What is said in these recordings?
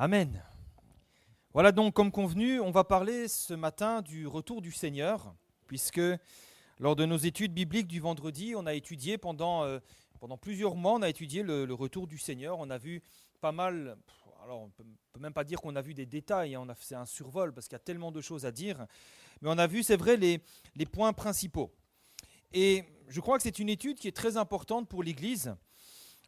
Amen. Voilà donc, comme convenu, on va parler ce matin du retour du Seigneur, puisque lors de nos études bibliques du vendredi, on a étudié pendant plusieurs mois, on a étudié le retour du Seigneur. On a vu pas mal, alors on ne peut même pas dire qu'on a vu des détails, hein, c'est un survol parce qu'il y a tellement de choses à dire, mais on a vu, c'est vrai, les points principaux. Et je crois que c'est une étude qui est très importante pour l'Église.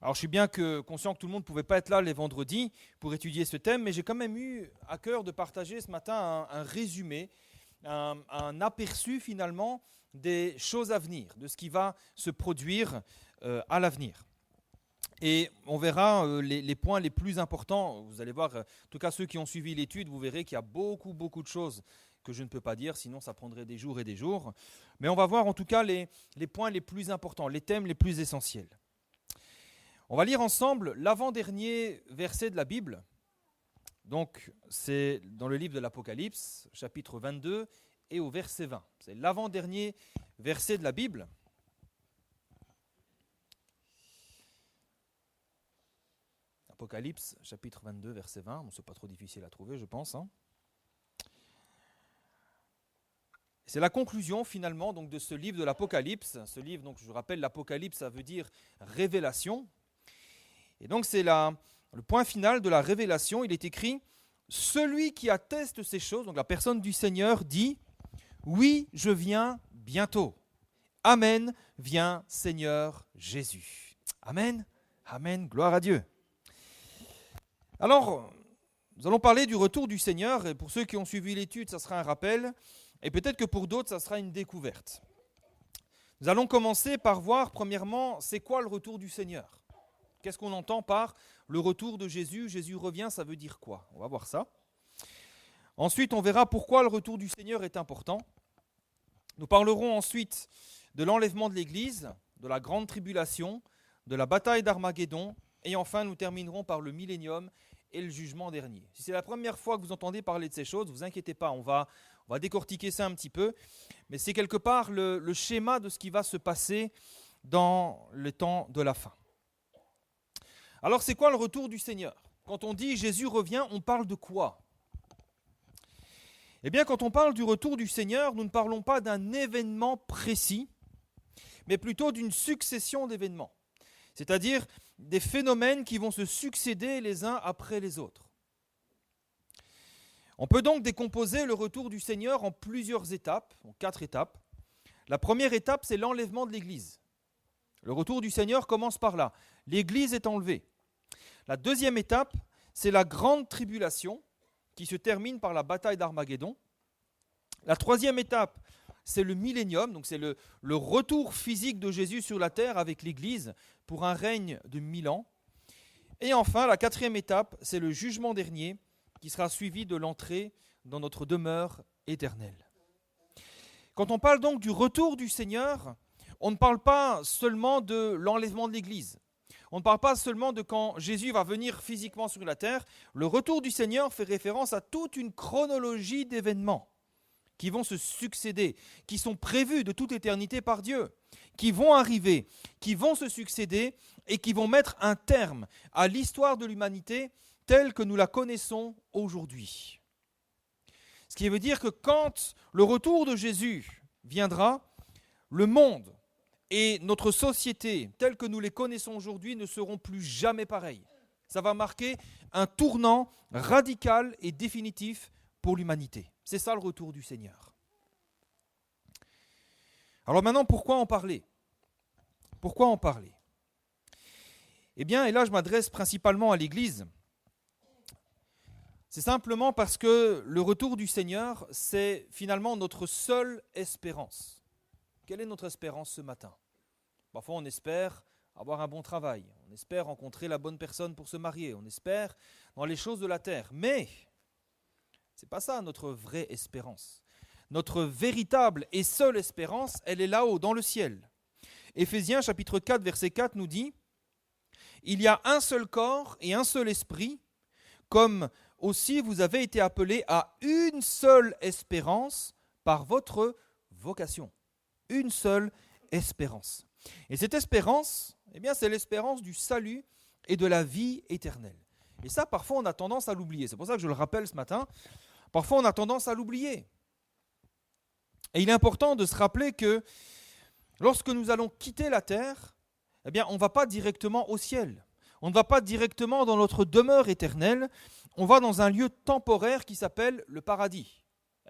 Alors je suis bien conscient que tout le monde ne pouvait pas être là les vendredis pour étudier ce thème, mais j'ai quand même eu à cœur de partager ce matin un résumé, un aperçu finalement des choses à venir, de ce qui va se produire à l'avenir. Et on verra les points les plus importants. Vous allez voir, en tout cas ceux qui ont suivi l'étude, vous verrez qu'il y a beaucoup de choses que je ne peux pas dire, sinon ça prendrait des jours et des jours. Mais on va voir en tout cas les points les plus importants, les thèmes les plus essentiels. On va lire ensemble l'avant-dernier verset de la Bible. Donc, c'est dans le livre de l'Apocalypse, chapitre 22 et au verset 20. C'est l'avant-dernier verset de la Bible. Apocalypse, chapitre 22, verset 20. Bon, c'est pas trop difficile à trouver, je pense. C'est la conclusion, finalement, donc, de ce livre de l'Apocalypse. Ce livre, donc, je vous rappelle, l'Apocalypse, ça veut dire révélation. Et donc c'est le point final de la révélation, il est écrit « Celui qui atteste ces choses », donc la personne du Seigneur dit « Oui, je viens bientôt. Amen, viens Seigneur Jésus. » Amen, amen, gloire à Dieu. Alors, nous allons parler du retour du Seigneur, et pour ceux qui ont suivi l'étude, ça sera un rappel, et peut-être que pour d'autres, ça sera une découverte. Nous allons commencer par voir, premièrement, c'est quoi le retour du Seigneur ? Qu'est-ce qu'on entend par le retour de Jésus ? Jésus revient, ça veut dire quoi ? On va voir ça. Ensuite, on verra pourquoi le retour du Seigneur est important. Nous parlerons ensuite de l'enlèvement de l'Église, de la grande tribulation, de la bataille d'Armageddon, et enfin, nous terminerons par le millénium et le jugement dernier. Si c'est la première fois que vous entendez parler de ces choses, ne vous inquiétez pas, on va décortiquer ça un petit peu, mais c'est quelque part le schéma de ce qui va se passer dans le temps de la fin. Alors, c'est quoi le retour du Seigneur ? Quand on dit Jésus revient, on parle de quoi ? Eh bien, quand on parle du retour du Seigneur, nous ne parlons pas d'un événement précis, mais plutôt d'une succession d'événements. C'est-à-dire des phénomènes qui vont se succéder les uns après les autres. On peut donc décomposer le retour du Seigneur en plusieurs étapes, en 4 étapes. La première étape, c'est l'enlèvement de l'Église. Le retour du Seigneur commence par là. L'Église est enlevée. La deuxième étape, c'est la grande tribulation qui se termine par la bataille d'Armageddon. La troisième étape, c'est le millénium, donc c'est le retour physique de Jésus sur la terre avec l'Église pour un règne de 1000 ans. Et enfin, la quatrième étape, c'est le jugement dernier qui sera suivi de l'entrée dans notre demeure éternelle. Quand on parle donc du retour du Seigneur, on ne parle pas seulement de l'enlèvement de l'Église. On ne parle pas seulement de quand Jésus va venir physiquement sur la terre. Le retour du Seigneur fait référence à toute une chronologie d'événements qui vont se succéder, qui sont prévus de toute éternité par Dieu, qui vont arriver, qui vont se succéder et qui vont mettre un terme à l'histoire de l'humanité telle que nous la connaissons aujourd'hui. Ce qui veut dire que quand le retour de Jésus viendra, le monde et notre société, telle que nous les connaissons aujourd'hui, ne seront plus jamais pareilles. Ça va marquer un tournant radical et définitif pour l'humanité. C'est ça le retour du Seigneur. Alors maintenant, pourquoi en parler ? Pourquoi en parler ? Eh bien, et là je m'adresse principalement à l'Église, c'est simplement parce que le retour du Seigneur, c'est finalement notre seule espérance. Quelle est notre espérance ce matin ? Parfois, on espère avoir un bon travail, on espère rencontrer la bonne personne pour se marier, on espère dans les choses de la terre. Mais ce n'est pas ça notre vraie espérance. Notre véritable et seule espérance, elle est là-haut, dans le ciel. Éphésiens chapitre 4, verset 4 nous dit « Il y a un seul corps et un seul esprit, comme aussi vous avez été appelés à une seule espérance par votre vocation. » Une seule espérance. Et cette espérance, eh bien, c'est l'espérance du salut et de la vie éternelle. Et ça, parfois, on a tendance à l'oublier. C'est pour ça que je le rappelle ce matin. Parfois, on a tendance à l'oublier. Et il est important de se rappeler que lorsque nous allons quitter la terre, eh bien, on ne va pas directement au ciel. On ne va pas directement dans notre demeure éternelle. On va dans un lieu temporaire qui s'appelle le paradis.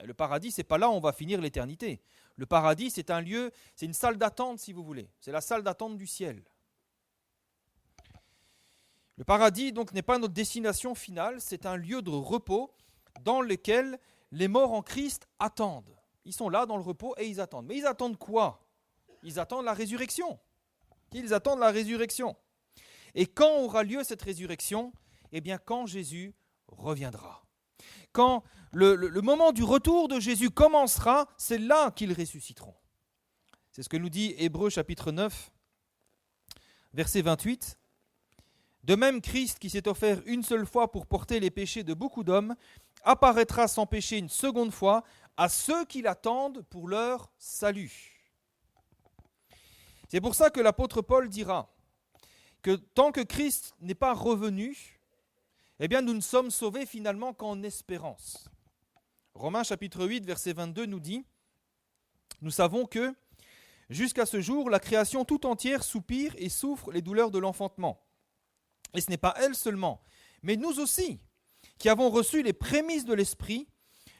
Le paradis, ce n'est pas là où on va finir l'éternité. Le paradis, c'est un lieu, c'est une salle d'attente, si vous voulez. C'est la salle d'attente du ciel. Le paradis, donc, n'est pas notre destination finale. C'est un lieu de repos dans lequel les morts en Christ attendent. Ils sont là dans le repos et ils attendent. Mais ils attendent quoi? Ils attendent la résurrection. Ils attendent la résurrection. Et quand aura lieu cette résurrection? Eh bien, quand Jésus reviendra. Quand le moment du retour de Jésus commencera, c'est là qu'ils ressusciteront. C'est ce que nous dit Hébreux chapitre 9, verset 28. De même, Christ, qui s'est offert une seule fois pour porter les péchés de beaucoup d'hommes, apparaîtra sans péché une seconde fois à ceux qui l'attendent pour leur salut. C'est pour ça que l'apôtre Paul dira que tant que Christ n'est pas revenu, eh bien nous ne sommes sauvés finalement qu'en espérance. Romains chapitre 8, verset 22 nous dit « Nous savons que, jusqu'à ce jour, la création tout entière soupire et souffre les douleurs de l'enfantement. Et ce n'est pas elle seulement, mais nous aussi, qui avons reçu les prémices de l'Esprit,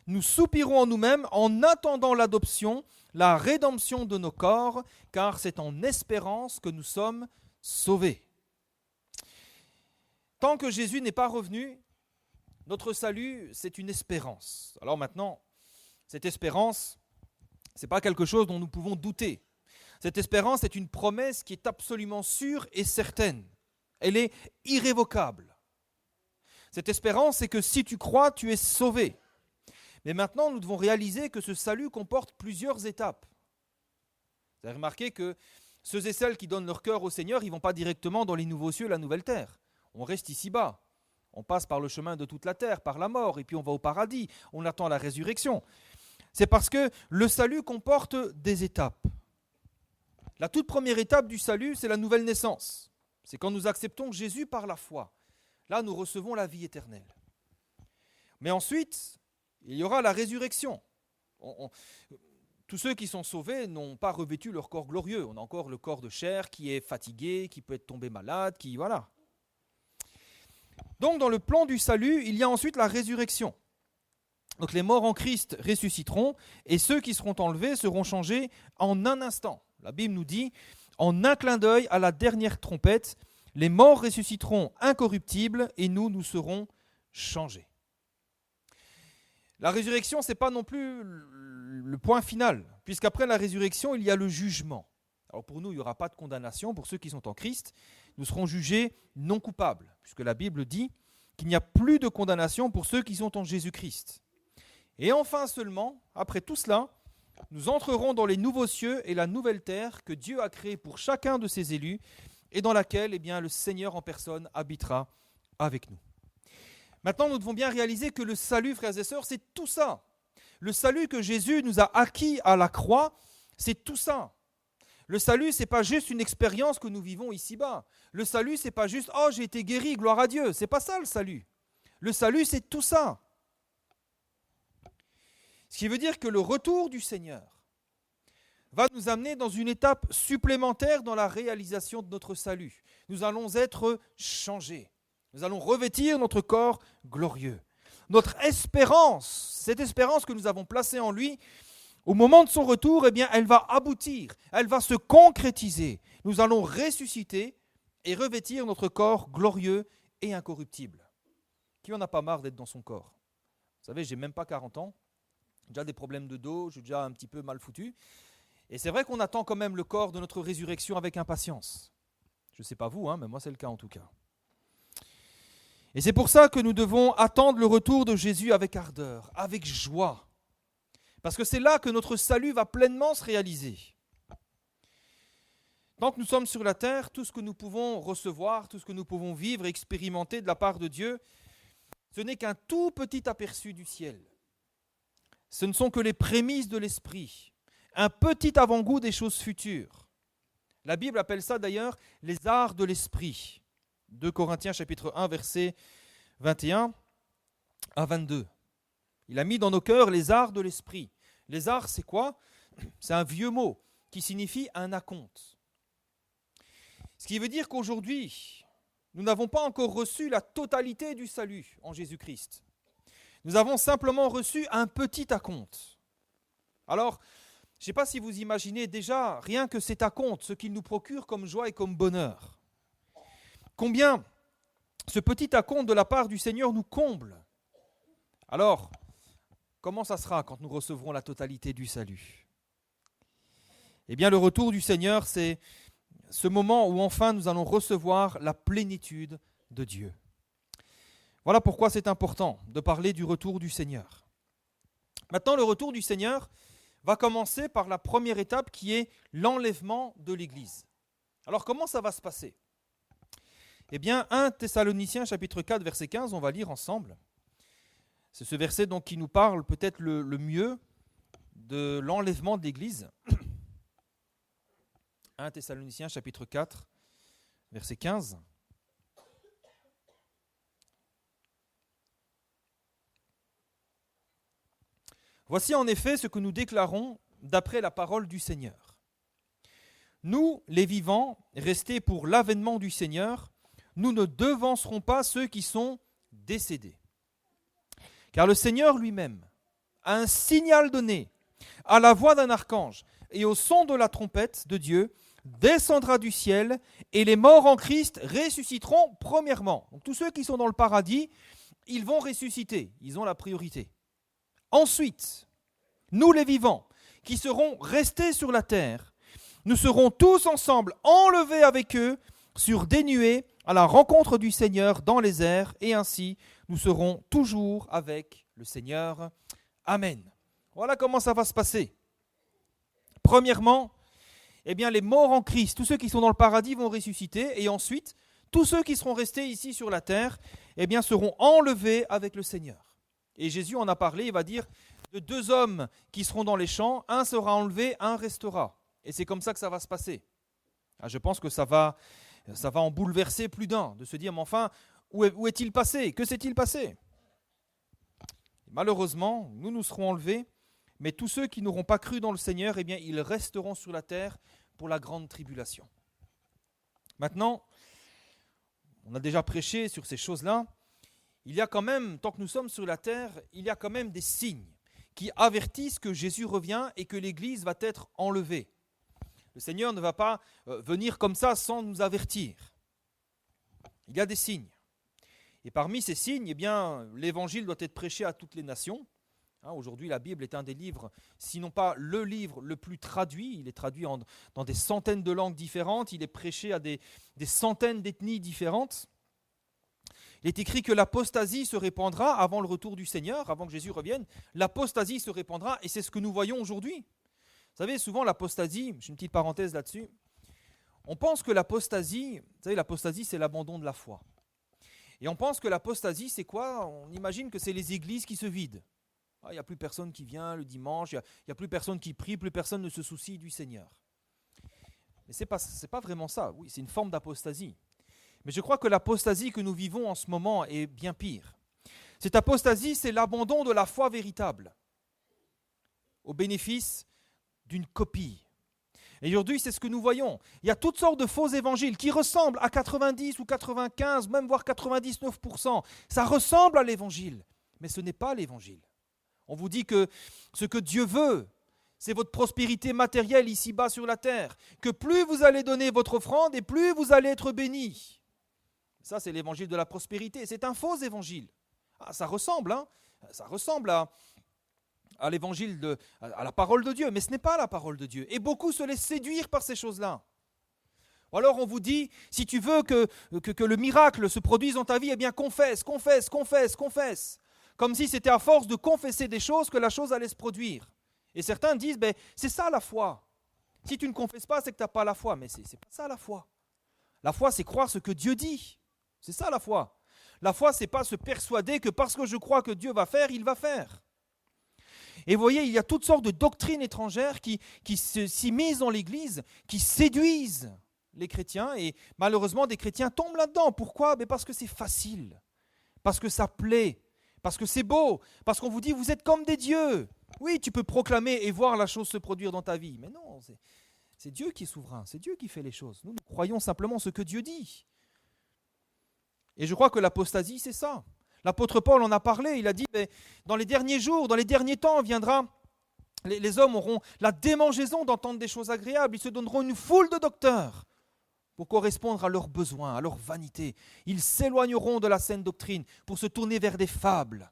nous soupirons en nous-mêmes en attendant l'adoption, la rédemption de nos corps, car c'est en espérance que nous sommes sauvés. » Tant que Jésus n'est pas revenu, notre salut, c'est une espérance. Alors maintenant, cette espérance, ce n'est pas quelque chose dont nous pouvons douter. Cette espérance est une promesse qui est absolument sûre et certaine. Elle est irrévocable. Cette espérance, c'est que si tu crois, tu es sauvé. Mais maintenant, nous devons réaliser que ce salut comporte plusieurs étapes. Vous avez remarqué que ceux et celles qui donnent leur cœur au Seigneur, ils ne vont pas directement dans les nouveaux cieux, la nouvelle terre. On reste ici-bas. On passe par le chemin de toute la terre, par la mort, et puis on va au paradis. On attend la résurrection. C'est parce que le salut comporte des étapes. La toute première étape du salut, c'est la nouvelle naissance. C'est quand nous acceptons Jésus par la foi. Là, nous recevons la vie éternelle. Mais ensuite, il y aura la résurrection. Tous ceux qui sont sauvés n'ont pas revêtu leur corps glorieux. On a encore le corps de chair qui est fatigué, qui peut être tombé malade, qui voilà. Donc, dans le plan du salut, il y a ensuite la résurrection. Donc, les morts en Christ ressusciteront et ceux qui seront enlevés seront changés en un instant. La Bible nous dit, en un clin d'œil à la dernière trompette, les morts ressusciteront incorruptibles et nous serons changés. La résurrection, ce n'est pas non plus le point final, puisqu'après la résurrection, il y a le jugement. Alors pour nous, il n'y aura pas de condamnation. Pour ceux qui sont en Christ, nous serons jugés non coupables, puisque la Bible dit qu'il n'y a plus de condamnation pour ceux qui sont en Jésus-Christ. Et enfin seulement, après tout cela, nous entrerons dans les nouveaux cieux et la nouvelle terre que Dieu a créée pour chacun de ses élus et dans laquelle le Seigneur en personne habitera avec nous. Maintenant, nous devons bien réaliser que le salut, frères et sœurs, c'est tout ça. Le salut que Jésus nous a acquis à la croix, c'est tout ça. Le salut, ce n'est pas juste une expérience que nous vivons ici-bas. Le salut, ce n'est pas juste « Oh, j'ai été guéri, gloire à Dieu ». Ce n'est pas ça le salut. Le salut, c'est tout ça. Ce qui veut dire que le retour du Seigneur va nous amener dans une étape supplémentaire dans la réalisation de notre salut. Nous allons être changés. Nous allons revêtir notre corps glorieux. Notre espérance, cette espérance que nous avons placée en lui, au moment de son retour, elle va aboutir, elle va se concrétiser. Nous allons ressusciter et revêtir notre corps glorieux et incorruptible. Qui en a pas marre d'être dans son corps? Vous savez, j'ai même pas 40 ans, j'ai déjà des problèmes de dos, je suis déjà un petit peu mal foutu. Et c'est vrai qu'on attend quand même le corps de notre résurrection avec impatience. Je ne sais pas vous, mais moi c'est le cas en tout cas. Et c'est pour ça que nous devons attendre le retour de Jésus avec ardeur, avec joie. Parce que c'est là que notre salut va pleinement se réaliser. Tant que nous sommes sur la terre, tout ce que nous pouvons recevoir, tout ce que nous pouvons vivre et expérimenter de la part de Dieu, ce n'est qu'un tout petit aperçu du ciel. Ce ne sont que les prémices de l'esprit, un petit avant-goût des choses futures. La Bible appelle ça d'ailleurs les arts de l'esprit. 2 Corinthiens chapitre 1 verset 21 à 22. Il a mis dans nos cœurs les arts de l'esprit. Les arts, c'est quoi? C'est un vieux mot qui signifie un acompte. Ce qui veut dire qu'aujourd'hui, nous n'avons pas encore reçu la totalité du salut en Jésus-Christ. Nous avons simplement reçu un petit acompte. Alors, je ne sais pas si vous imaginez déjà rien que cet acompte, ce qu'il nous procure comme joie et comme bonheur. Combien ce petit acompte de la part du Seigneur nous comble. Alors, comment ça sera quand nous recevrons la totalité du salut? Eh bien, le retour du Seigneur, c'est ce moment où enfin nous allons recevoir la plénitude de Dieu. Voilà pourquoi c'est important de parler du retour du Seigneur. Maintenant, le retour du Seigneur va commencer par la première étape qui est l'enlèvement de l'Église. Alors, comment ça va se passer? Eh bien, 1 Thessaloniciens chapitre 4, verset 15, on va lire ensemble. C'est ce verset donc qui nous parle peut-être le mieux de l'enlèvement de l'Église. 1 Thessaloniciens chapitre 4, verset 15. Voici en effet ce que nous déclarons d'après la parole du Seigneur. Nous, les vivants, restés pour l'avènement du Seigneur, nous ne devancerons pas ceux qui sont décédés. Car le Seigneur lui-même, à un signal donné, à la voix d'un archange et au son de la trompette de Dieu, descendra du ciel et les morts en Christ ressusciteront premièrement. Donc tous ceux qui sont dans le paradis, ils vont ressusciter, ils ont la priorité. Ensuite, nous les vivants, qui serons restés sur la terre, nous serons tous ensemble enlevés avec eux sur des nuées à la rencontre du Seigneur dans les airs, et ainsi nous serons toujours avec le Seigneur. Amen. Voilà comment ça va se passer. Premièrement, eh bien, les morts en Christ, tous ceux qui sont dans le paradis vont ressusciter, et ensuite, tous ceux qui seront restés ici sur la terre, eh bien, seront enlevés avec le Seigneur. Et Jésus en a parlé, il va dire, de 2 hommes qui seront dans les champs, un sera enlevé, un restera. Et c'est comme ça que ça va se passer. Je pense que ça va en bouleverser plus d'un, de se dire, mais enfin, où est-il passé? Que s'est-il passé? Malheureusement, nous serons enlevés, mais tous ceux qui n'auront pas cru dans le Seigneur, eh bien, ils resteront sur la terre pour la grande tribulation. Maintenant, on a déjà prêché sur ces choses-là. Il y a quand même, tant que nous sommes sur la terre, il y a quand même des signes qui avertissent que Jésus revient et que l'Église va être enlevée. Le Seigneur ne va pas venir comme ça sans nous avertir. Il y a des signes. Et parmi ces signes, eh bien, l'Évangile doit être prêché à toutes les nations. Aujourd'hui, la Bible est un des livres, sinon pas le livre le plus traduit. Il est traduit dans des centaines de langues différentes. Il est prêché à des centaines d'ethnies différentes. Il est écrit que l'apostasie se répandra avant le retour du Seigneur, avant que Jésus revienne. L'apostasie se répandra et c'est ce que nous voyons aujourd'hui. Vous savez, souvent l'apostasie, j'ai une petite parenthèse là-dessus, on pense que l'apostasie, vous savez, l'apostasie c'est l'abandon de la foi. Et on pense que l'apostasie c'est quoi? On imagine que c'est les églises qui se vident. Il n'y a plus personne qui vient le dimanche, il n'y a plus personne qui prie, plus personne ne se soucie du Seigneur. Mais ce n'est pas vraiment ça. Oui, c'est une forme d'apostasie. Mais je crois que l'apostasie que nous vivons en ce moment est bien pire. Cette apostasie, c'est l'abandon de la foi véritable au bénéfice d'une copie. Et aujourd'hui, c'est ce que nous voyons. Il y a toutes sortes de faux évangiles qui ressemblent à 90 ou 95, même voire 99%. Ça ressemble à l'évangile, mais ce n'est pas l'évangile. On vous dit que ce que Dieu veut, c'est votre prospérité matérielle ici-bas sur la terre. Que plus vous allez donner votre offrande et plus vous allez être bénis. Ça, c'est l'évangile de la prospérité. C'est un faux évangile. Ça ressemble, ça ressemble à l'évangile, à la parole de Dieu, mais ce n'est pas la parole de Dieu. Et beaucoup se laissent séduire par ces choses-là. Ou alors on vous dit, si tu veux que le miracle se produise dans ta vie, eh bien confesse. Comme si c'était à force de confesser des choses que la chose allait se produire. Et certains disent, c'est ça la foi. Si tu ne confesses pas, c'est que tu n'as pas la foi. Mais ce n'est pas ça la foi. La foi, c'est croire ce que Dieu dit. C'est ça la foi. La foi, ce n'est pas se persuader que parce que je crois que Dieu va faire, il va faire. Et vous voyez, il y a toutes sortes de doctrines étrangères qui s'immiscent dans l'Église, qui séduisent les chrétiens. Et malheureusement, des chrétiens tombent là-dedans. Pourquoi? Parce que c'est facile. parce que ça plaît, parce que c'est beau, parce qu'on vous dit vous êtes comme des dieux. Oui, tu peux proclamer et voir la chose se produire dans ta vie, mais non, c'est Dieu qui est souverain, c'est Dieu qui fait les choses. Nous croyons simplement ce que Dieu dit. Et je crois que l'apostasie, c'est ça. L'apôtre Paul en a parlé, il a dit, mais dans les derniers jours, dans les derniers temps viendra, les hommes auront la démangeaison d'entendre des choses agréables, ils se donneront une foule de docteurs pour correspondre à leurs besoins, à leur vanité. Ils s'éloigneront de la saine doctrine pour se tourner vers des fables.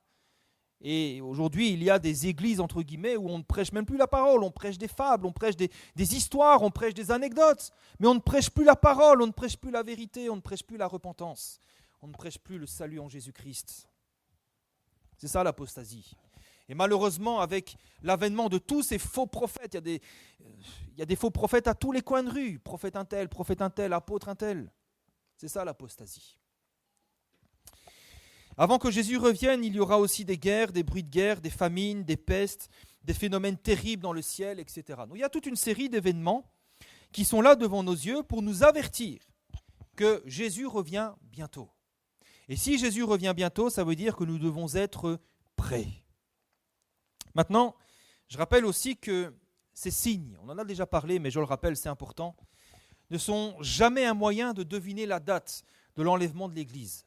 Et aujourd'hui, il y a des églises, entre guillemets, où on ne prêche même plus la parole, on prêche des fables, on prêche des histoires, on prêche des anecdotes, mais on ne prêche plus la parole, on ne prêche plus la vérité, on ne prêche plus la repentance, on ne prêche plus le salut en Jésus-Christ. C'est ça l'apostasie. Et malheureusement, avec l'avènement de tous ces faux prophètes, il y a des faux prophètes à tous les coins de rue, prophète un tel, apôtre un tel. C'est ça l'apostasie. Avant que Jésus revienne, il y aura aussi des guerres, des bruits de guerre, des famines, des pestes, des phénomènes terribles dans le ciel, etc. Donc, il y a toute une série d'événements qui sont là devant nos yeux pour nous avertir que Jésus revient bientôt. Et si Jésus revient bientôt, ça veut dire que nous devons être prêts. Maintenant, je rappelle aussi que ces signes, on en a déjà parlé, mais je le rappelle, c'est important, ne sont jamais un moyen de deviner la date de l'enlèvement de l'Église.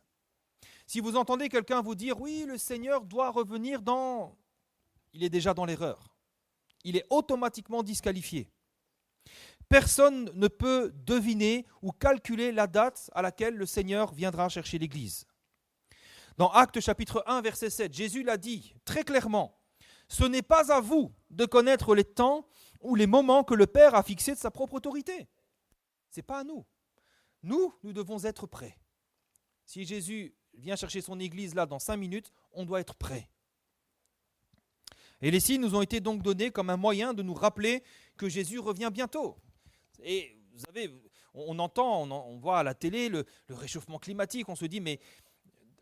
Si vous entendez quelqu'un vous dire « Oui, le Seigneur doit revenir dans… », il est déjà dans l'erreur. Il est automatiquement disqualifié. Personne ne peut deviner ou calculer la date à laquelle le Seigneur viendra chercher l'Église. Dans Actes chapitre 1, verset 7, Jésus l'a dit très clairement, « Ce n'est pas à vous de connaître les temps ou les moments que le Père a fixés de sa propre autorité. » Ce n'est pas à nous. Nous devons être prêts. Si Jésus vient chercher son Église là dans 5 minutes, on doit être prêts. Et les signes nous ont été donc donnés comme un moyen de nous rappeler que Jésus revient bientôt. Et vous savez, on voit à la télé le réchauffement climatique, on se dit mais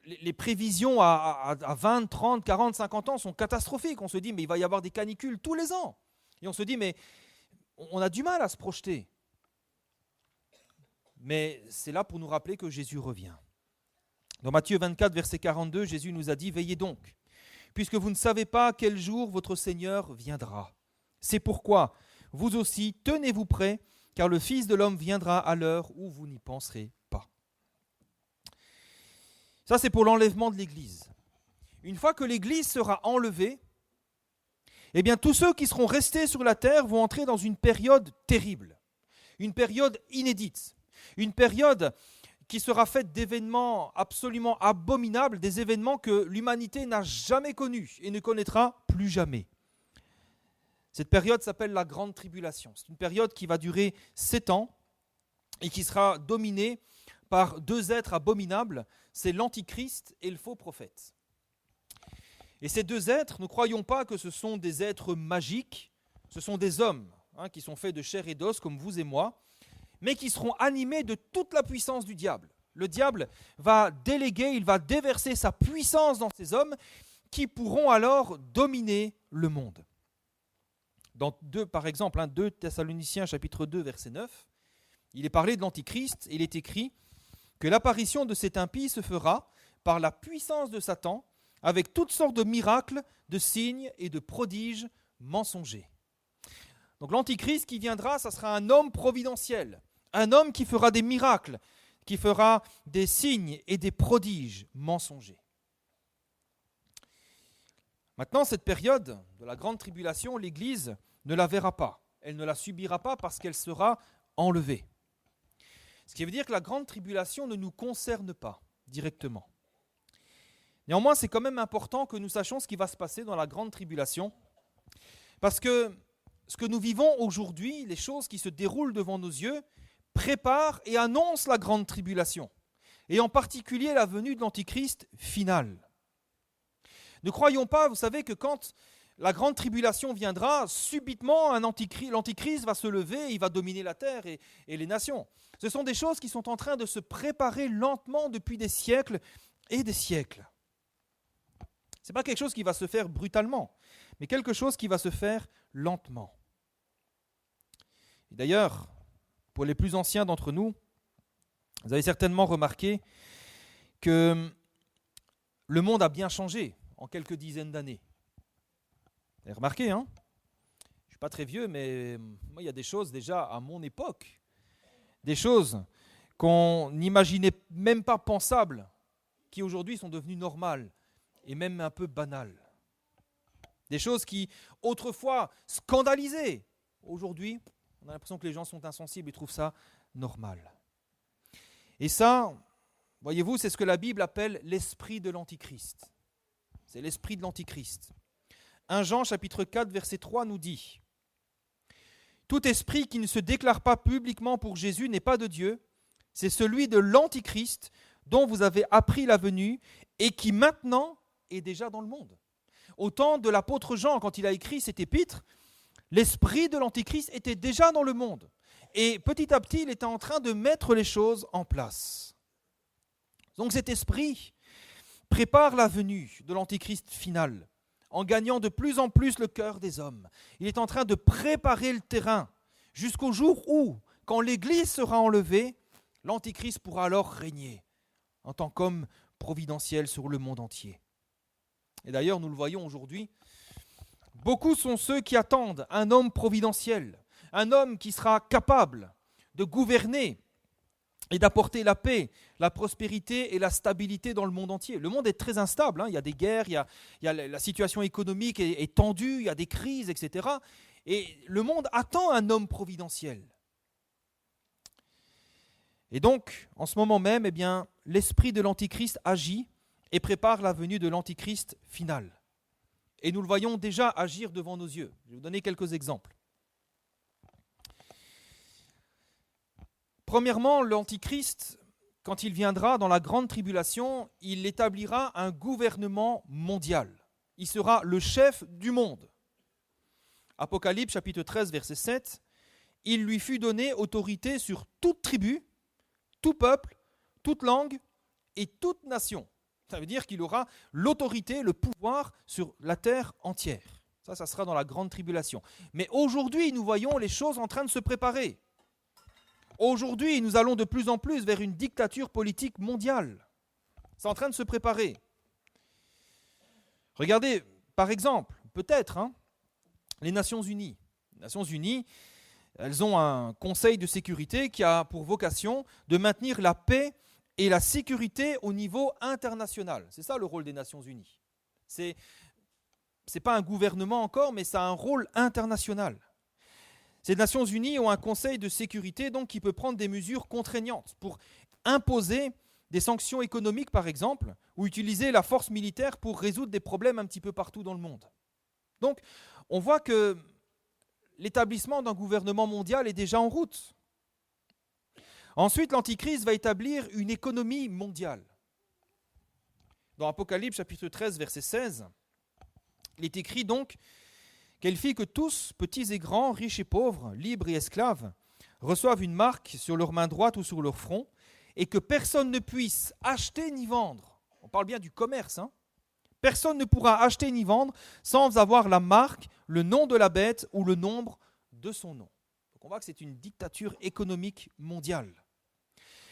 les prévisions à 20, 30, 40, 50 ans sont catastrophiques. On se dit mais il va y avoir des canicules tous les ans. Et on se dit mais on a du mal à se projeter. Mais c'est là pour nous rappeler que Jésus revient. Dans Matthieu 24, verset 42, Jésus nous a dit « Veillez donc, puisque vous ne savez pas quel jour votre Seigneur viendra. C'est pourquoi, vous aussi, tenez-vous prêts, car le Fils de l'homme viendra à l'heure où vous n'y penserez pas. » Ça, c'est pour l'enlèvement de l'Église. Une fois que l'Église sera enlevée, eh bien, tous ceux qui seront restés sur la terre vont entrer dans une période terrible, une période inédite, une période qui sera faite d'événements absolument abominables, des événements que l'humanité n'a jamais connus et ne connaîtra plus jamais. Cette période s'appelle la Grande Tribulation. C'est une période qui va durer 7 ans et qui sera dominée par 2 êtres abominables, c'est l'Antichrist et le faux prophète. Et ces 2 êtres, ne croyons pas que ce sont des êtres magiques, ce sont des hommes qui sont faits de chair et d'os comme vous et moi, mais qui seront animés de toute la puissance du diable. Le diable va déléguer, il va déverser sa puissance dans ces hommes qui pourront alors dominer le monde. Dans par exemple, 2 Thessaloniciens chapitre 2 verset 9, il est parlé de l'Antichrist, et il est écrit que l'apparition de cet impie se fera par la puissance de Satan, avec toutes sortes de miracles, de signes et de prodiges mensongers. Donc l'Antichrist qui viendra, ça sera un homme providentiel, un homme qui fera des miracles, qui fera des signes et des prodiges mensongers. Maintenant, cette période de la grande tribulation, l'Église ne la verra pas. Elle ne la subira pas parce qu'elle sera enlevée. Ce qui veut dire que la grande tribulation ne nous concerne pas directement. Néanmoins, c'est quand même important que nous sachions ce qui va se passer dans la grande tribulation, parce que ce que nous vivons aujourd'hui, les choses qui se déroulent devant nos yeux, préparent et annoncent la grande tribulation, et en particulier la venue de l'Antichrist finale. Ne croyons pas, vous savez, que quand la grande tribulation viendra, subitement l'Antichrist va se lever, il va dominer la terre et les nations. Ce sont des choses qui sont en train de se préparer lentement depuis des siècles et des siècles. Ce n'est pas quelque chose qui va se faire brutalement, mais quelque chose qui va se faire lentement. Et d'ailleurs, pour les plus anciens d'entre nous, vous avez certainement remarqué que le monde a bien changé en quelques dizaines d'années. Vous avez remarqué, hein? Je ne suis pas très vieux, mais moi, il y a des choses déjà à mon époque, des choses qu'on n'imaginait même pas pensables, qui aujourd'hui sont devenues normales et même un peu banales. Des choses qui, autrefois, scandalisaient. Aujourd'hui, on a l'impression que les gens sont insensibles et trouvent ça normal. Et ça, voyez-vous, c'est ce que la Bible appelle l'esprit de l'Antichrist. C'est l'esprit de l'Antichrist. 1 Jean chapitre 4, verset 3 nous dit « Tout esprit qui ne se déclare pas publiquement pour Jésus n'est pas de Dieu, c'est celui de l'Antichrist dont vous avez appris la venue et qui maintenant est déjà dans le monde. » Au temps de l'apôtre Jean, quand il a écrit cet épître, l'esprit de l'Antichrist était déjà dans le monde. Et petit à petit, il était en train de mettre les choses en place. Donc cet esprit prépare la venue de l'Antichrist final, en gagnant de plus en plus le cœur des hommes. Il est en train de préparer le terrain jusqu'au jour où, quand l'Église sera enlevée, l'Antichrist pourra alors régner en tant qu'homme providentiel sur le monde entier. Et d'ailleurs, nous le voyons aujourd'hui, beaucoup sont ceux qui attendent un homme providentiel, un homme qui sera capable de gouverner et d'apporter la paix, la prospérité et la stabilité dans le monde entier. Le monde est très instable, hein. Il y a des guerres, il y a la situation économique est tendue, il y a des crises, etc. Et le monde attend un homme providentiel. Et donc, en ce moment même, eh bien, l'esprit de l'Antichrist agit et prépare la venue de l'Antichrist final. Et nous le voyons déjà agir devant nos yeux. Je vais vous donner quelques exemples. Premièrement, l'Antichrist, quand il viendra dans la grande tribulation, il établira un gouvernement mondial. Il sera le chef du monde. Apocalypse chapitre 13, verset 7, « Il lui fut donné autorité sur toute tribu, tout peuple, toute langue et toute nation. » Ça veut dire qu'il aura l'autorité, le pouvoir sur la terre entière. Ça sera dans la grande tribulation. Mais aujourd'hui, nous voyons les choses en train de se préparer. Aujourd'hui, nous allons de plus en plus vers une dictature politique mondiale. C'est en train de se préparer. Regardez, par exemple, peut-être, les Nations Unies. Les Nations Unies, elles ont un conseil de sécurité qui a pour vocation de maintenir la paix et la sécurité au niveau international. C'est ça le rôle des Nations Unies. C'est pas un gouvernement encore, mais ça a un rôle international. Ces Nations Unies ont un conseil de sécurité donc, qui peut prendre des mesures contraignantes pour imposer des sanctions économiques, par exemple, ou utiliser la force militaire pour résoudre des problèmes un petit peu partout dans le monde. Donc, on voit que l'établissement d'un gouvernement mondial est déjà en route. Ensuite, l'Antichrist va établir une économie mondiale. Dans Apocalypse chapitre 13, verset 16, il est écrit donc qu'elle fit que tous, petits et grands, riches et pauvres, libres et esclaves, reçoivent une marque sur leur main droite ou sur leur front, et que personne ne puisse acheter ni vendre. On parle bien du commerce. Personne ne pourra acheter ni vendre sans avoir la marque, le nom de la bête ou le nombre de son nom. Donc on voit que c'est une dictature économique mondiale.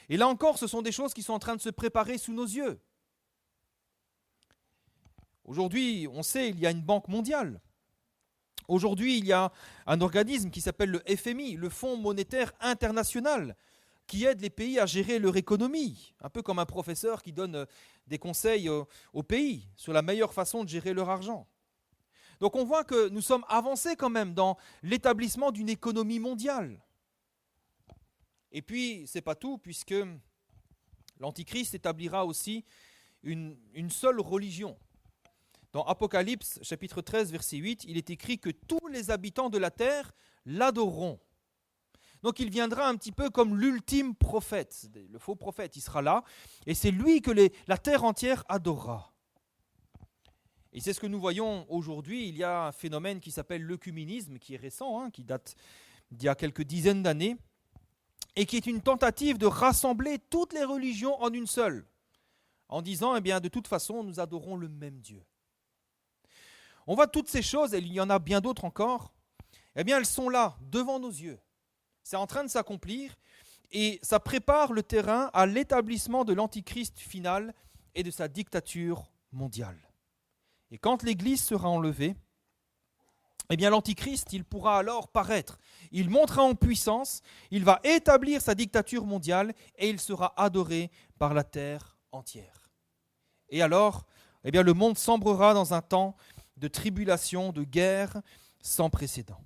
Et là encore, ce sont des choses qui sont en train de se préparer sous nos yeux. Aujourd'hui, on sait, il y a une banque mondiale. Aujourd'hui, il y a un organisme qui s'appelle le FMI, le Fonds monétaire international, qui aide les pays à gérer leur économie, un peu comme un professeur qui donne des conseils aux pays sur la meilleure façon de gérer leur argent. Donc on voit que nous sommes avancés quand même dans l'établissement d'une économie mondiale. Et puis, ce n'est pas tout, puisque l'Antichrist établira aussi une seule religion. Dans Apocalypse, chapitre 13, verset 8, il est écrit que tous les habitants de la terre l'adoreront. Donc il viendra un petit peu comme l'ultime prophète, le faux prophète, il sera là, et c'est lui que la terre entière adorera. Et c'est ce que nous voyons aujourd'hui. Il y a un phénomène qui s'appelle l'œcuménisme, qui est récent, qui date d'il y a quelques dizaines d'années, et qui est une tentative de rassembler toutes les religions en une seule, en disant, eh bien, de toute façon, nous adorons le même Dieu. On voit toutes ces choses, et il y en a bien d'autres encore, eh bien, elles sont là, devant nos yeux. C'est en train de s'accomplir, et ça prépare le terrain à l'établissement de l'Antichrist final et de sa dictature mondial. Et quand l'Église sera enlevée, eh bien l'Antichrist, il pourra alors paraître. Il montera en puissance, il va établir sa dictature mondiale et il sera adoré par la terre entière. Et alors, eh bien le monde sombrera dans un temps de tribulation, de guerre sans précédent.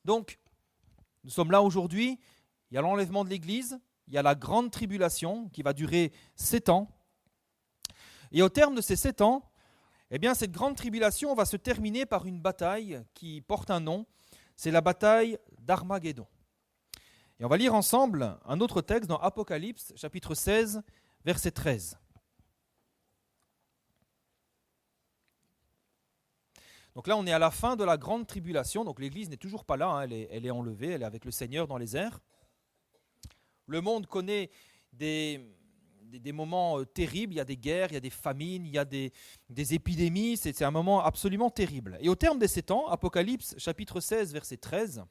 Donc, nous sommes là aujourd'hui, il y a l'enlèvement de l'Église, il y a la grande tribulation qui va durer 7 ans. Et au terme de ces 7 ans, eh bien, cette grande tribulation va se terminer par une bataille qui porte un nom, c'est la bataille d'Armageddon. Et on va lire ensemble un autre texte dans Apocalypse, chapitre 16, verset 13. Donc là, on est à la fin de la grande tribulation, donc l'Église n'est toujours pas là, elle est enlevée, elle est avec le Seigneur dans les airs. Le monde connaît des moments terribles, il y a des guerres, il y a des famines, il y a des épidémies, c'est un moment absolument terrible. Et au terme de ces temps, Apocalypse chapitre 16, verset 13,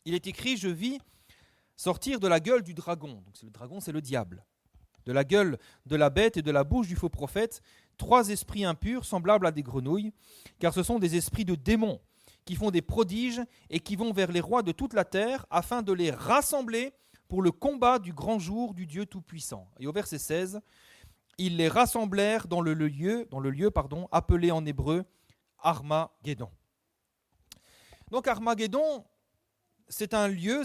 il est écrit « Je vis sortir de la gueule du dragon », donc le dragon c'est le diable, de la gueule de la bête et de la bouche du faux prophète, 3 esprits impurs semblables à des grenouilles, car ce sont des esprits de démons qui font des prodiges et qui vont vers les rois de toute la terre afin de les rassembler pour le combat du grand jour du Dieu Tout-Puissant. Et au verset 16, ils les rassemblèrent dans le lieu appelé en hébreu Armageddon. Donc Armageddon, c'est un lieu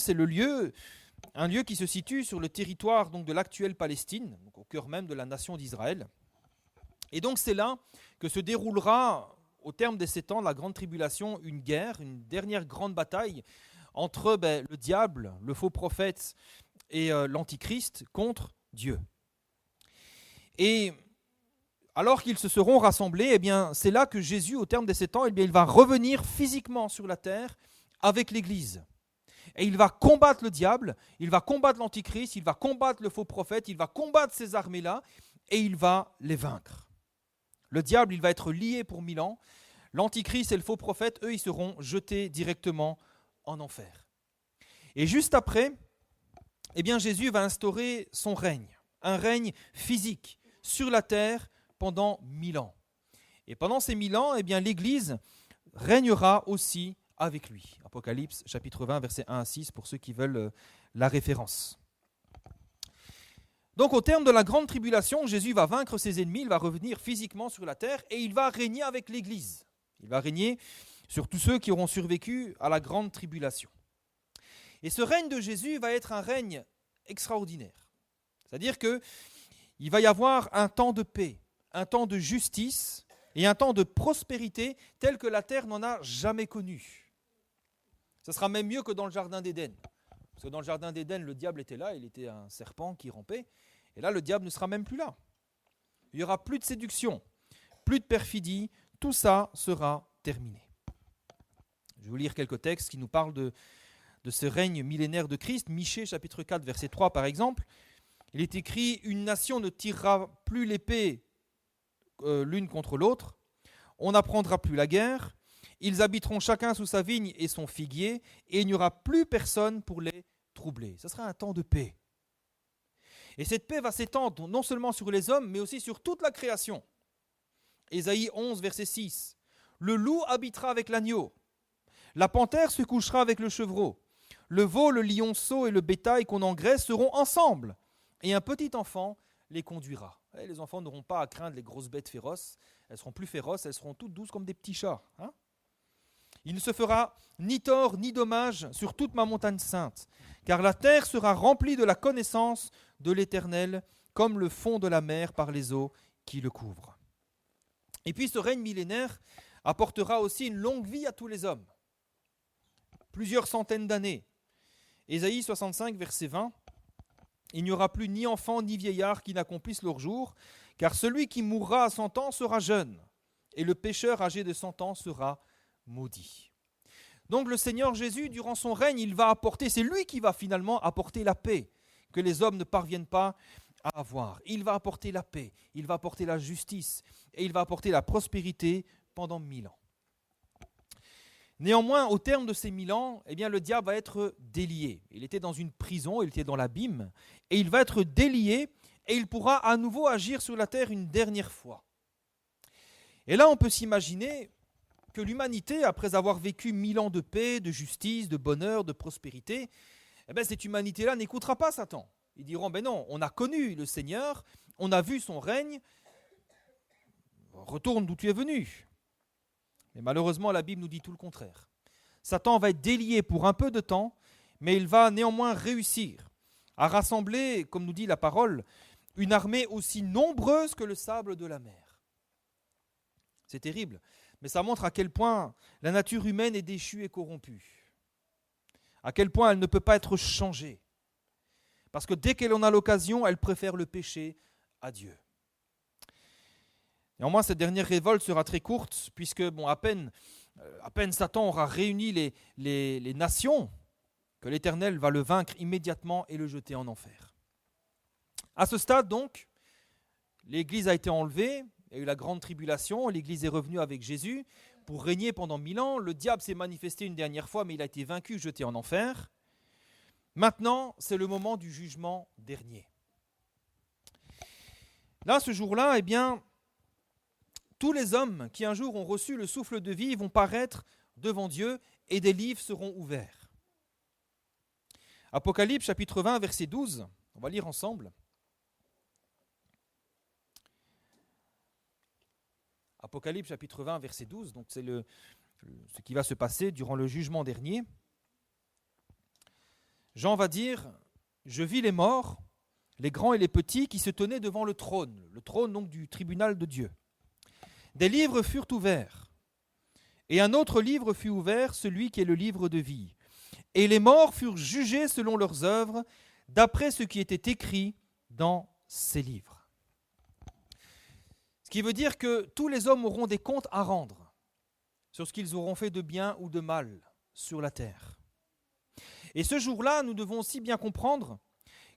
qui se situe sur le territoire donc, de l'actuelle Palestine, donc au cœur même de la nation d'Israël. Et donc c'est là que se déroulera, au terme des 7 ans de la grande tribulation, une guerre, une dernière grande bataille entre le diable, le faux prophète et l'antichrist contre Dieu. Et alors qu'ils se seront rassemblés, eh bien, c'est là que Jésus, au terme de 7 ans, eh bien, il va revenir physiquement sur la terre avec l'Église. Et il va combattre le diable, il va combattre l'antichrist, il va combattre le faux prophète, il va combattre ces armées-là et il va les vaincre. Le diable, il va être lié pour 1000 ans. L'antichrist et le faux prophète, eux, ils seront jetés directement en enfer. Et juste après, eh bien, Jésus va instaurer son règne, un règne physique sur la terre pendant 1000 ans. Et pendant ces 1000 ans, eh bien, l'Église régnera aussi avec lui. Apocalypse chapitre 20, versets 1 à 6, pour ceux qui veulent la référence. Donc au terme de la grande tribulation, Jésus va vaincre ses ennemis, il va revenir physiquement sur la terre et il va régner avec l'Église. Il va régner sur tous ceux qui auront survécu à la grande tribulation. Et ce règne de Jésus va être un règne extraordinaire. C'est-à-dire qu'il va y avoir un temps de paix, un temps de justice et un temps de prospérité tel que la terre n'en a jamais connu. Ce sera même mieux que dans le jardin d'Éden. Parce que dans le jardin d'Éden, le diable était là, il était un serpent qui rampait. Et là, le diable ne sera même plus là. Il n'y aura plus de séduction, plus de perfidie, tout ça sera terminé. Je vais vous lire quelques textes qui nous parlent de ce règne millénaire de Christ. Michée, chapitre 4, verset 3, par exemple. Il est écrit « Une nation ne tirera plus l'épée l'une contre l'autre. On n'apprendra plus la guerre. Ils habiteront chacun sous sa vigne et son figuier, et il n'y aura plus personne pour les troubler. » Ce sera un temps de paix. Et cette paix va s'étendre non seulement sur les hommes, mais aussi sur toute la création. Ésaïe 11, verset 6. « Le loup habitera avec l'agneau. La panthère se couchera avec le chevreau. Le veau, le lionceau et le bétail qu'on engraisse seront ensemble. Et un petit enfant les conduira. » Les enfants n'auront pas à craindre les grosses bêtes féroces. Elles seront plus féroces, elles seront toutes douces comme des petits chats. Il ne se fera ni tort ni dommage sur toute ma montagne sainte, car la terre sera remplie de la connaissance de l'Éternel, comme le fond de la mer par les eaux qui le couvrent. Et puis ce règne millénaire apportera aussi une longue vie à tous les hommes. Plusieurs centaines d'années. Ésaïe 65, verset 20. « Il n'y aura plus ni enfant ni vieillard qui n'accomplissent leur jour, car celui qui mourra à 100 ans sera jeune, et le pécheur âgé de 100 ans sera maudit. » Donc le Seigneur Jésus, durant son règne, il va apporter, c'est lui qui va finalement apporter la paix que les hommes ne parviennent pas à avoir. Il va apporter la paix, il va apporter la justice et il va apporter la prospérité pendant 1000 ans. Néanmoins, au terme de ces 1000 ans, eh bien, le diable va être délié. Il était dans une prison, il était dans l'abîme, et il va être délié et il pourra à nouveau agir sur la terre une dernière fois. Et là, on peut s'imaginer que l'humanité, après avoir vécu 1000 ans de paix, de justice, de bonheur, de prospérité, cette humanité-là n'écoutera pas Satan. Ils diront, non, on a connu le Seigneur, on a vu son règne, retourne d'où tu es venu. Mais malheureusement, la Bible nous dit tout le contraire. Satan va être délié pour un peu de temps, mais il va néanmoins réussir à rassembler, comme nous dit la parole, une armée aussi nombreuse que le sable de la mer. C'est terrible, mais ça montre à quel point la nature humaine est déchue et corrompue. À quel point elle ne peut pas être changée. Parce que dès qu'elle en a l'occasion, elle préfère le péché à Dieu. Néanmoins, cette dernière révolte sera très courte, puisque à peine Satan aura réuni les nations, que l'Éternel va le vaincre immédiatement et le jeter en enfer. À ce stade, donc, l'Église a été enlevée, il y a eu la grande tribulation, l'Église est revenue avec Jésus pour régner pendant 1000 ans. Le diable s'est manifesté une dernière fois, mais il a été vaincu, jeté en enfer. Maintenant, c'est le moment du jugement dernier. Là, ce jour-là, tous les hommes qui un jour ont reçu le souffle de vie vont paraître devant Dieu et des livres seront ouverts. Apocalypse chapitre 20, verset 12, on va lire ensemble. Apocalypse chapitre 20, verset 12, donc c'est ce qui va se passer durant le jugement dernier. Jean va dire, je vis les morts, les grands et les petits qui se tenaient devant le trône donc du tribunal de Dieu. Des livres furent ouverts, et un autre livre fut ouvert, celui qui est le livre de vie. Et les morts furent jugés selon leurs œuvres, d'après ce qui était écrit dans ces livres. Ce qui veut dire que tous les hommes auront des comptes à rendre sur ce qu'ils auront fait de bien ou de mal sur la terre. Et ce jour-là, nous devons aussi bien comprendre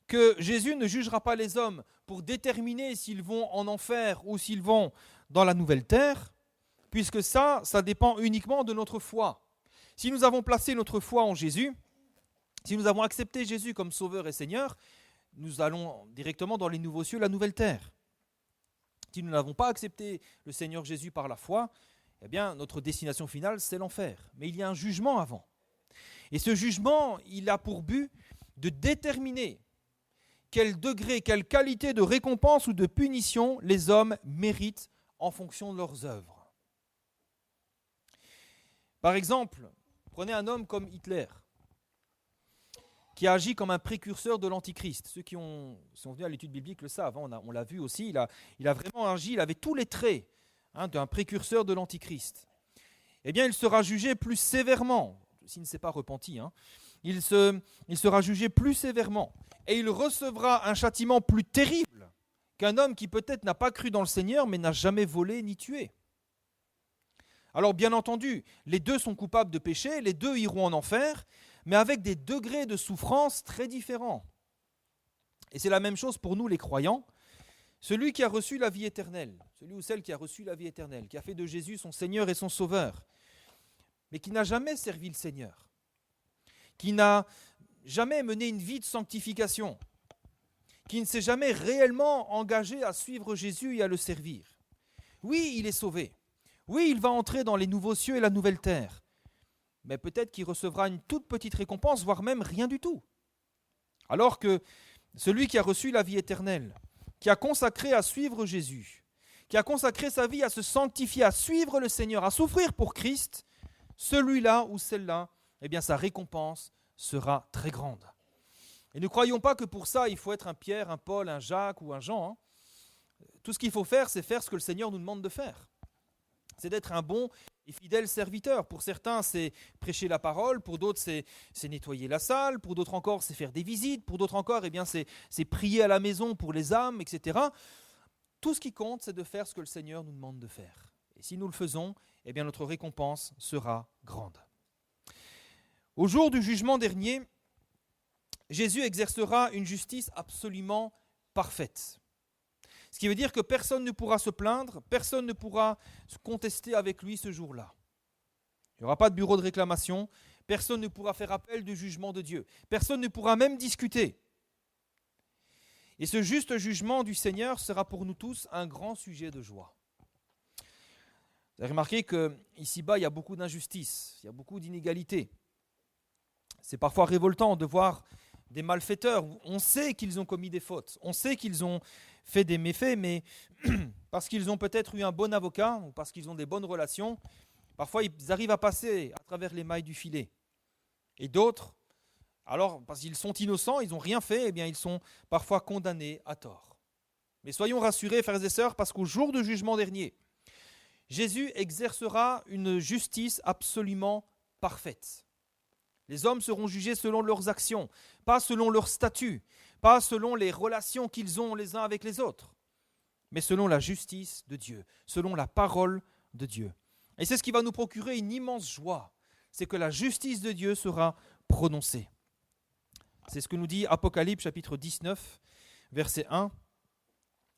que Jésus ne jugera pas les hommes pour déterminer s'ils vont en enfer ou s'ils vont dans la nouvelle terre, puisque ça dépend uniquement de notre foi. Si nous avons placé notre foi en Jésus, si nous avons accepté Jésus comme Sauveur et Seigneur, nous allons directement dans les nouveaux cieux, la nouvelle terre. Si nous n'avons pas accepté le Seigneur Jésus par la foi, notre destination finale, c'est l'enfer. Mais il y a un jugement avant. Et ce jugement, il a pour but de déterminer quel degré, quelle qualité de récompense ou de punition les hommes méritent en fonction de leurs œuvres. Par exemple, prenez un homme comme Hitler, qui a agi comme un précurseur de l'Antichrist. Ceux qui sont venus à l'étude biblique le savent, on l'a vu aussi, il a vraiment agi, il avait tous les traits d'un précurseur de l'Antichrist. Il sera jugé plus sévèrement, s'il ne s'est pas repenti, il sera jugé plus sévèrement, et il recevra un châtiment plus terrible qu'un homme qui peut-être n'a pas cru dans le Seigneur, mais n'a jamais volé ni tué. Alors bien entendu, les deux sont coupables de péché, les deux iront en enfer, mais avec des degrés de souffrance très différents. Et c'est la même chose pour nous les croyants. Celui qui a reçu la vie éternelle, celui ou celle qui a reçu la vie éternelle, qui a fait de Jésus son Seigneur et son Sauveur, mais qui n'a jamais servi le Seigneur, qui n'a jamais mené une vie de sanctification, qui ne s'est jamais réellement engagé à suivre Jésus et à le servir. Oui, il est sauvé. Oui, il va entrer dans les nouveaux cieux et la nouvelle terre. Mais peut-être qu'il recevra une toute petite récompense, voire même rien du tout. Alors que celui qui a reçu la vie éternelle, qui a consacré à suivre Jésus, qui a consacré sa vie à se sanctifier, à suivre le Seigneur, à souffrir pour Christ, celui-là ou celle-là, sa récompense sera très grande. Et ne croyons pas que pour ça, il faut être un Pierre, un Paul, un Jacques ou un Jean. Tout ce qu'il faut faire, c'est faire ce que le Seigneur nous demande de faire. C'est d'être un bon et fidèle serviteur. Pour certains, c'est prêcher la parole. Pour d'autres, c'est nettoyer la salle. Pour d'autres encore, c'est faire des visites. Pour d'autres encore, c'est prier à la maison pour les âmes, etc. Tout ce qui compte, c'est de faire ce que le Seigneur nous demande de faire. Et si nous le faisons, notre récompense sera grande. Au jour du jugement dernier, Jésus exercera une justice absolument parfaite. Ce qui veut dire que personne ne pourra se plaindre, personne ne pourra se contester avec lui ce jour-là. Il n'y aura pas de bureau de réclamation, personne ne pourra faire appel du jugement de Dieu, personne ne pourra même discuter. Et ce juste jugement du Seigneur sera pour nous tous un grand sujet de joie. Vous avez remarqué qu'ici-bas, il y a beaucoup d'injustice, il y a beaucoup d'inégalités. C'est parfois révoltant de voir des malfaiteurs. On sait qu'ils ont commis des fautes, on sait qu'ils ont fait des méfaits, mais parce qu'ils ont peut-être eu un bon avocat ou parce qu'ils ont des bonnes relations, parfois ils arrivent à passer à travers les mailles du filet. Et d'autres, alors parce qu'ils sont innocents, ils n'ont rien fait, eh bien ils sont parfois condamnés à tort. Mais soyons rassurés, frères et sœurs, parce qu'au jour du jugement dernier, Jésus exercera une justice absolument parfaite. Les hommes seront jugés selon leurs actions, pas selon leur statut, pas selon les relations qu'ils ont les uns avec les autres, mais selon la justice de Dieu, selon la parole de Dieu. Et c'est ce qui va nous procurer une immense joie, c'est que la justice de Dieu sera prononcée. C'est ce que nous dit Apocalypse chapitre 19, verset 1.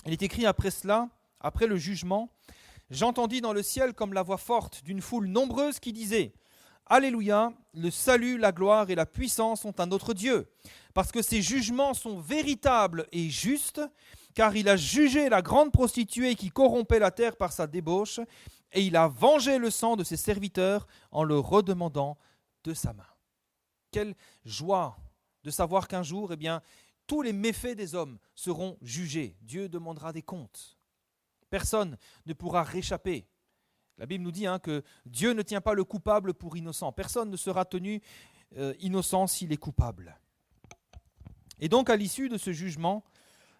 Il est écrit après cela, après le jugement, « J'entendis dans le ciel comme la voix forte d'une foule nombreuse qui disait « Alléluia, le salut, la gloire et la puissance sont à notre Dieu, parce que ses jugements sont véritables et justes, car il a jugé la grande prostituée qui corrompait la terre par sa débauche, et il a vengé le sang de ses serviteurs en le redemandant de sa main. » Quelle joie de savoir qu'un jour, eh bien, tous les méfaits des hommes seront jugés. Dieu demandera des comptes. Personne ne pourra réchapper. La Bible nous dit que Dieu ne tient pas le coupable pour innocent. Personne ne sera tenu innocent s'il est coupable. Et donc, à l'issue de ce jugement,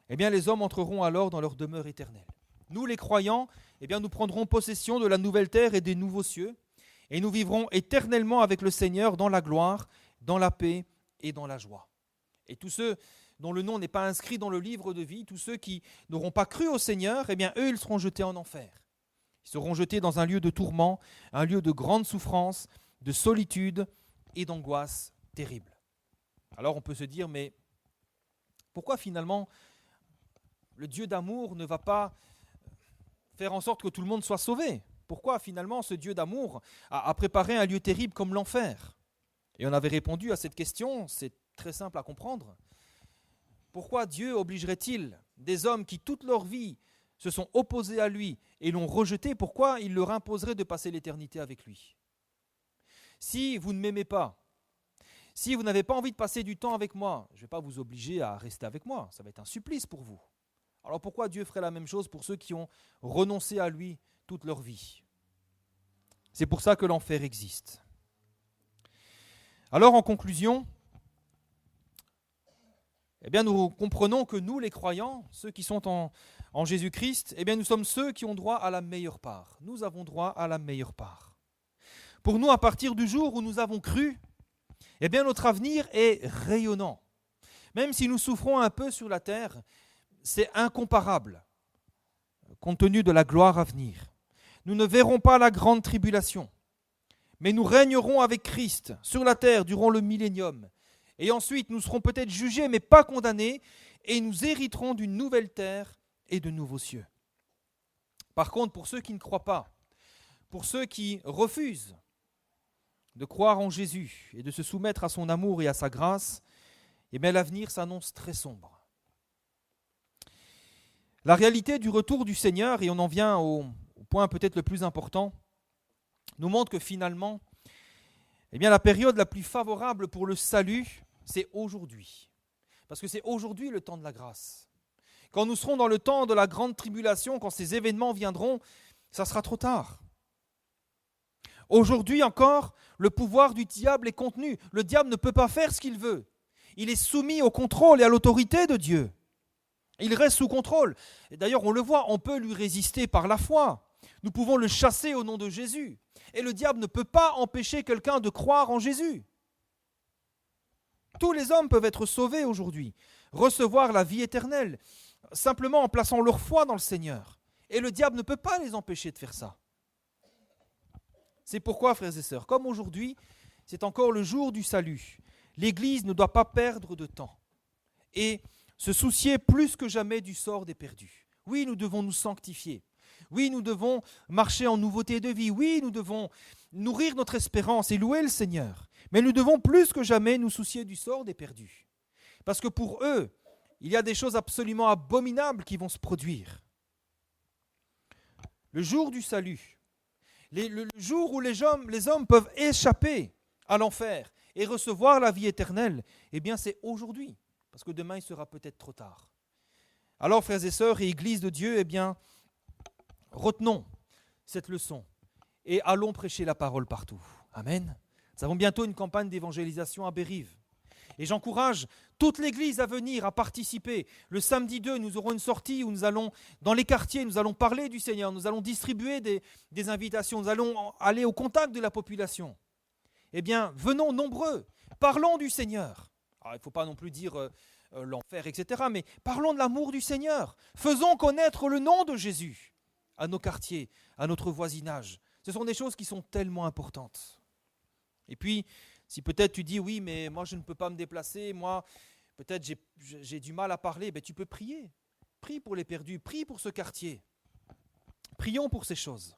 eh bien, les hommes entreront alors dans leur demeure éternelle. Nous, les croyants, eh bien, nous prendrons possession de la nouvelle terre et des nouveaux cieux, et nous vivrons éternellement avec le Seigneur dans la gloire, dans la paix et dans la joie. Et tous ceux dont le nom n'est pas inscrit dans le livre de vie, tous ceux qui n'auront pas cru au Seigneur, eh bien, eux, ils seront jetés en enfer. Ils seront jetés dans un lieu de tourment, un lieu de grande souffrance, de solitude et d'angoisse terrible. Alors on peut se dire, mais pourquoi finalement le Dieu d'amour ne va pas faire en sorte que tout le monde soit sauvé? Pourquoi finalement ce Dieu d'amour a préparé un lieu terrible comme l'enfer? Et on avait répondu à cette question, c'est très simple à comprendre. Pourquoi Dieu obligerait-il des hommes qui toute leur vie se sont opposés à lui et l'ont rejeté, pourquoi il leur imposerait de passer l'éternité avec lui? Si vous ne m'aimez pas, si vous n'avez pas envie de passer du temps avec moi, je ne vais pas vous obliger à rester avec moi, ça va être un supplice pour vous. Alors pourquoi Dieu ferait la même chose pour ceux qui ont renoncé à lui toute leur vie? C'est pour ça que l'enfer existe. Alors en conclusion, eh bien, nous comprenons que nous, les croyants, ceux qui sont en Jésus-Christ, eh bien, nous sommes ceux qui ont droit à la meilleure part. Nous avons droit à la meilleure part. Pour nous, à partir du jour où nous avons cru, eh bien, notre avenir est rayonnant. Même si nous souffrons un peu sur la terre, c'est incomparable, compte tenu de la gloire à venir. Nous ne verrons pas la grande tribulation, mais nous régnerons avec Christ sur la terre durant le millénium. Et ensuite, nous serons peut-être jugés, mais pas condamnés, et nous hériterons d'une nouvelle terre et de nouveaux cieux. Par contre, pour ceux qui ne croient pas, pour ceux qui refusent de croire en Jésus et de se soumettre à son amour et à sa grâce, eh bien, l'avenir s'annonce très sombre. La réalité du retour du Seigneur, et on en vient au point peut-être le plus important, nous montre que finalement, eh bien, la période la plus favorable pour le salut, c'est aujourd'hui. Parce que c'est aujourd'hui le temps de la grâce. Quand nous serons dans le temps de la grande tribulation, quand ces événements viendront, ça sera trop tard. Aujourd'hui encore, le pouvoir du diable est contenu. Le diable ne peut pas faire ce qu'il veut. Il est soumis au contrôle et à l'autorité de Dieu. Il reste sous contrôle. Et d'ailleurs, on le voit, on peut lui résister par la foi. Nous pouvons le chasser au nom de Jésus. Et le diable ne peut pas empêcher quelqu'un de croire en Jésus. Tous les hommes peuvent être sauvés aujourd'hui, recevoir la vie éternelle, simplement en plaçant leur foi dans le Seigneur. Et le diable ne peut pas les empêcher de faire ça. C'est pourquoi, frères et sœurs, comme aujourd'hui, c'est encore le jour du salut, l'Église ne doit pas perdre de temps et se soucier plus que jamais du sort des perdus. Oui, nous devons nous sanctifier. Oui, nous devons marcher en nouveauté de vie. Oui, nous devons nourrir notre espérance et louer le Seigneur. Mais nous devons plus que jamais nous soucier du sort des perdus. Parce que pour eux, il y a des choses absolument abominables qui vont se produire. Le jour du salut, le jour où les hommes peuvent échapper à l'enfer et recevoir la vie éternelle, eh bien c'est aujourd'hui, parce que demain il sera peut-être trop tard. Alors frères et sœurs et Église de Dieu, eh bien retenons cette leçon et allons prêcher la parole partout. Amen. Nous avons bientôt une campagne d'évangélisation à Bérive. Et j'encourage toute l'Église à venir, à participer. Le samedi 2, nous aurons une sortie où nous allons, dans les quartiers, nous allons parler du Seigneur, nous allons distribuer des invitations, nous allons aller au contact de la population. Eh bien, venons nombreux, parlons du Seigneur. Alors, il ne faut pas non plus dire l'enfer, etc., mais parlons de l'amour du Seigneur. Faisons connaître le nom de Jésus à nos quartiers, à notre voisinage. Ce sont des choses qui sont tellement importantes. Et puis, si peut-être tu dis, oui, mais moi je ne peux pas me déplacer, moi peut-être j'ai du mal à parler, ben tu peux prier. Prie pour les perdus, prie pour ce quartier. Prions pour ces choses,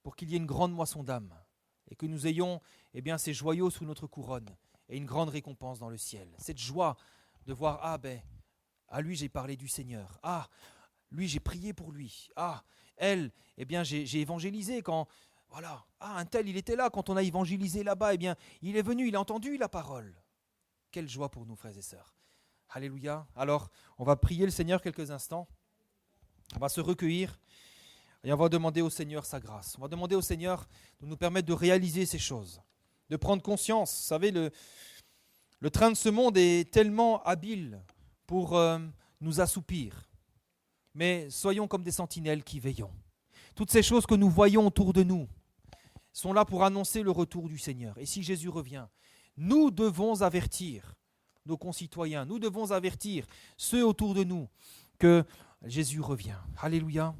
pour qu'il y ait une grande moisson d'âmes et que nous ayons bien, ces joyaux sous notre couronne et une grande récompense dans le ciel. Cette joie de voir, à lui j'ai parlé du Seigneur, lui j'ai prié pour lui, elle, bien j'ai évangélisé quand... Voilà, un tel, il était là quand on a évangélisé là-bas, eh bien, il est venu, il a entendu la parole. Quelle joie pour nous, frères et sœurs. Alléluia. Alors, on va prier le Seigneur quelques instants. On va se recueillir et on va demander au Seigneur sa grâce. On va demander au Seigneur de nous permettre de réaliser ces choses, de prendre conscience. Vous savez, le train de ce monde est tellement habile pour nous assoupir. Mais soyons comme des sentinelles qui veillons. Toutes ces choses que nous voyons autour de nous sont là pour annoncer le retour du Seigneur. Et si Jésus revient, nous devons avertir nos concitoyens, nous devons avertir ceux autour de nous que Jésus revient. Alléluia.